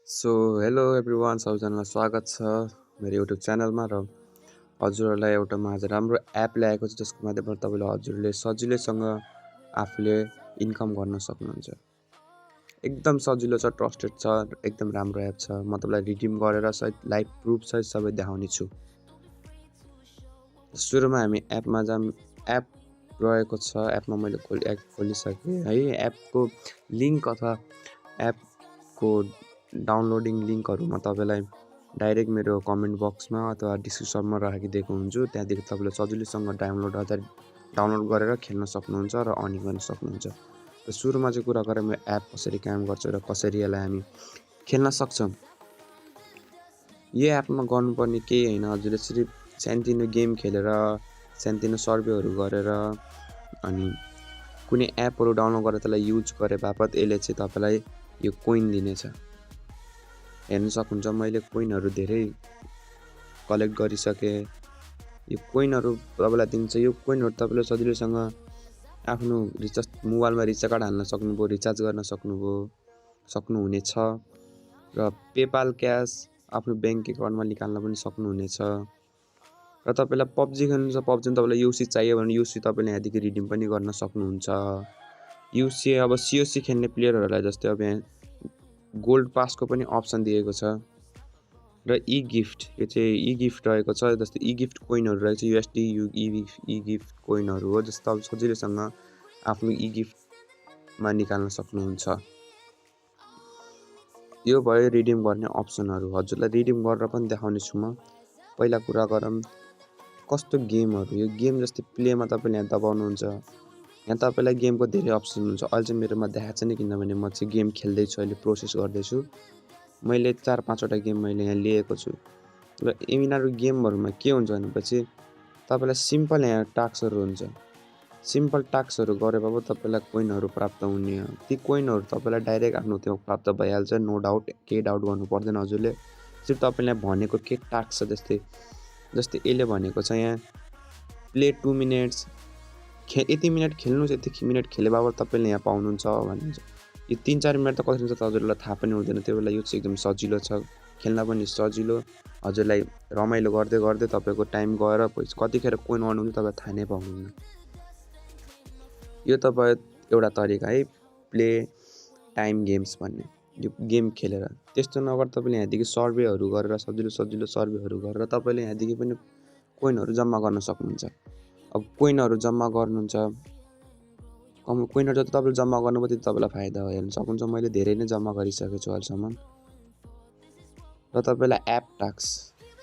So hello everyone, सबैजनालाई स्वागत छ मेरो युट्युब च्यानलमा। र हजुरहरूलाई एउटा म आज राम्रो एप ल्याएको छु जसको माध्यमबाट तपाईँले हजुरले सजिलैसँग आफूले इन्कम गर्न सक्नुहुन्छ। एकदम सजिलो छ, ट्रस्टेड छ, एकदम राम्रो एप छ। म तपाईँलाई रिडिम गरेर सहित लाइभ प्रुफ सहित सबै देखाउने छु। सुरुमा हामी एपमा जाम। एप रहेको छ, एपमा मैले एप खोलिसकेँ है। एपको लिङ्क अथवा एपको डाउनलोडिङ लिङ्कहरू म तपाईँलाई डाइरेक्ट मेरो कमेन्ट बक्समा अथवा डिस्क्रिप्सनमा राखिदिएको हुन्छु। त्यहाँदेखि तपाईँले सजिलैसँग डाउनलोड गरेर खेल्न सक्नुहुन्छ र अर्निङ गर्न सक्नुहुन्छ। र सुरुमा चाहिँ कुरा गरेँ म एप कसरी काम गर्छ र कसरी यसलाई हामी खेल्न सक्छौँ। यो एपमा गर्नुपर्ने केही होइन, हजुरले सिर्फ सानोतिनो गेम खेलेर सानोतिनो सर्वेहरू गरेर अनि कुनै एपहरू डाउनलोड गरेर त्यसलाई युज गरे बापत यसले चाहिँ तपाईँलाई यो कोइन दिनेछ। हेर्न सक्नुहुन्छ मैले कोइनहरू धेरै कलेक्ट गरिसकेँ। यो कोइनहरू तपाईँलाई दिन्छ। यो कोइनहरू तपाईँले सजिलैसँग आफ्नो रिचार्ज मोबाइलमा रिचार्ज कार्ड हाल्न सक्नुभयो, रिचार्ज गर्न सक्नुहुनेछ। र पेपाल क्यास आफ्नो ब्याङ्क एकाउन्टमा निकाल्न पनि सक्नुहुनेछ। र तपाईँलाई पब्जी खेल्नु छ, पब्जीमा तपाईँलाई युसी चाहियो भने युसी तपाईँले यहाँदेखि रिडिम पनि गर्न सक्नुहुन्छ। युसी अब सिओसी खेल्ने प्लेयरहरूलाई जस्तै अब यहाँ गोल्ड पासको पनि अप्सन दिएको छ। र ई गिफ्ट, यो चाहिँ ई गिफ्ट रहेको छ। जस्तै ई गिफ्ट कोइनहरू रहेको छ, युएसडी ई गिफ्ट कोइनहरू हो। जस्तो अब सजिलैसँग आफ्नो ई गिफ्टमा निकाल्न सक्नुहुन्छ। यो भयो रिडिम गर्ने अप्सनहरू। हजुरलाई रिडिम गरेर पनि देखाउने छु म। पहिला कुरा गरौँ कस्तो गेमहरू। यो गेम जस्तै प्लेमा तपाईँले यहाँ दबाउनुहुन्छ। यहाँ तपाईँलाई गेमको धेरै अप्सन हुन्छ। अहिले चाहिँ मेरोमा देखाएको छैन किनभने म चाहिँ गेम खेल्दैछु, अहिले प्रोसेस गर्दैछु। मैले 4-5वटा गेम मैले यहाँ लिएको छु। र यिनीहरू गेमहरूमा के हुन्छ भनेपछि तपाईँलाई सिम्पल यहाँ टास्कहरू हुन्छ। सिम्पल टास्कहरू गरे बापत तपाईँलाई कोइनहरू प्राप्त हुने हो। ती कोइनहरू तपाईँलाई डाइरेक्ट आफ्नो त्यो प्राप्त भइहाल्छ, नो डाउट। केही डाउट गर्नु पर्दैन हजुरले। सिर्फ तपाईँले भनेको के टास्क छ, जस्तै यसले भनेको छ यहाँ प्ले 2 मिनट्स, यति मिनट खेल्नुहोस्, यति मिनट खेले बापत तपाईँले यहाँ पाउनुहुन्छ भन्नुहुन्छ। यो 3-4 मिनट त कसरी हुन्छ त हजुरलाई थाहा पनि हुँदैन। त्यो बेला यो चाहिँ एकदम सजिलो छ, खेल्न पनि सजिलो। हजुरलाई रमाइलो गर्दै गर्दै तपाईँको टाइम गएर कतिखेर कोइन अर्न हुन्छ तपाईँ थाहा नै पाउनुहुन्न। यो तपाईँ एउटा तरिका है, प्ले टाइम गेम्स भन्ने। यो गेम खेलेर त्यस्तो नगर्दा तपाईँले यहाँदेखि सर्वेहरू गरेर सजिलो सर्वेहरू गरेर तपाईँले यहाँदेखि पनि कोइनहरू जम्मा गर्न सक्नुहुन्छ। अब कोइनहरू जम्मा गर्नुहुन्छ, कोइनहरू जति तपाईँले जम्मा गर्नुभयो त्यति तपाईँलाई फाइदा हो। हेर्न सक्नुहुन्छ मैले धेरै नै जम्मा गरिसकेको छु अहिलेसम्म। र तपाईँलाई एप टास्क,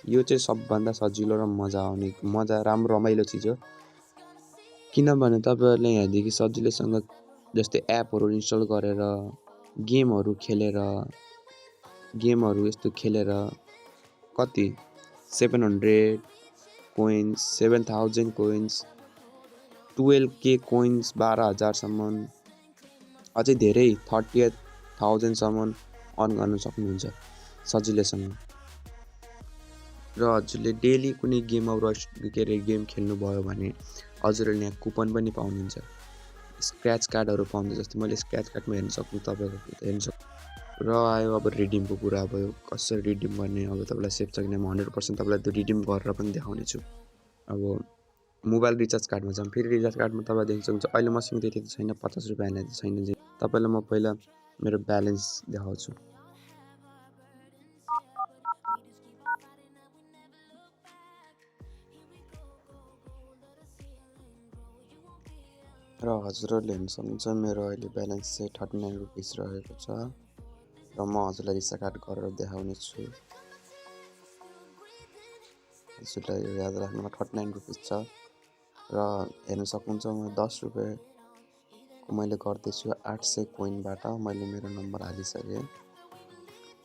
यो चाहिँ सबभन्दा सजिलो र राम्रो रमाइलो चिज हो। किनभने तपाईँहरूले यहाँदेखि सजिलैसँग जस्तै एपहरू इन्स्टल गरेर गेमहरू यस्तो खेलेर कति 700 कोइन्स, 7000 कोइन्स, 12K कोइन्स, 12,000सम्म, अझै धेरै 38,000सम्म अर्न गर्न सक्नुहुन्छ सजिलैसँग। र हजुरले डेली कुनै गेम खेल्नुभयो भने हजुरहरूले यहाँ कुपन पनि पाउनुहुन्छ, स्क्रैच कार्डहरू पाउनुहुन्छ। जस्तै मैले स्क्रैच कार्डमा हेर्न सक्नु तपाईँको हेर्न सक्नु। र आयो अब रिडिमको कुरा भयो, कसरी रिडिम गर्ने। अब तपाईँलाई सेफ छ किन म 100% तपाईँलाई त्यो रिडिम गरेर पनि देखाउने छु। अब मोबाइल रिचार्ज कार्डमा जाऊँ। फेरि रिचार्ज कार्डमा तपाईँ देख्न सक्नुहुन्छ अहिले मसँग त्यति त छैन, 50 रुपियाँ हाल्ने छैन। तपाईँलाई म पहिला मेरो ब्यालेन्स देखाउँछु। र हजुरहरूले हेर्न सक्नुहुन्छ मेरो अहिले ब्यालेन्स चाहिँ 39 रुपिस रहेको छ। र म हजुरलाई रिचार्ज कार्ड गरेर देखाउने छु। हजुरलाई याद राख्नुमा 39 रुपिस छ। र हेर्न सक्नुहुन्छ म 10 रुपियाँको मैले गर्दैछु 800 कोइनबाट। मैले मेरो नम्बर हालिसकेँ।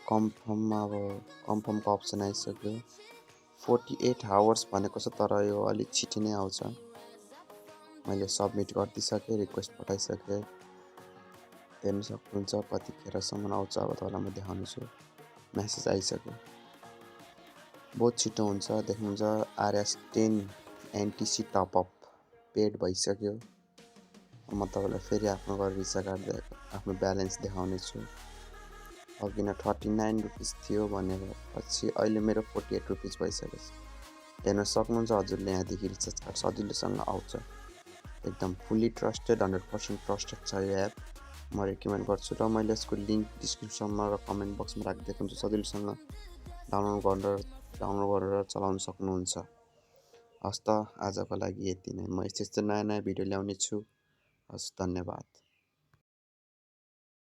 कन्फर्मको अप्सन आइसक्यो। 48 आवर्स भनेको छ, तर यो अलिक छिटो नै आउँछ। मैले सबमिट गरिदिइसकेँ, रिक्वेस्ट पठाइसकेँ। हेर्न सक्नुहुन्छ कतिखेरसम्म आउँछ। अब तपाईँलाई म देखाउने छु। मेसेज आइसक्यो, बहुत छिटो हुन्छ। देख्नुहुन्छ RS10 NTC टपअप पेड भइसक्यो। म तपाईँलाई फेरि आफ्नो गरेर रिचार्ज कार्ड आफ्नो ब्यालेन्स देखाउने छु। अघि न 39 रुपिस थियो भनेर पछि अहिले मेरो 48 रुपिस भइसकेको छ। हेर्न सक्नुहुन्छ हजुरले यहाँदेखि रिचार्ज कार्ड सजिलोसँग आउँछ। एकदम फुल्ली ट्रस्टेड 100% ट्रस्टेड छ यो एप। म रेकमेन्ड गर्छु र मैले यसको लिङ्क डिस्क्रिप्सनमा र कमेन्ट बक्समा राखिदिएको हुन्छु, सजिलोसँग डाउनलोड गरेर चलाउन सक्नुहुन्छ। हस् त आजको लागि यति नै। म यस्तो नयाँ नयाँ भिडियो ल्याउने छु। हस्, धन्यवाद।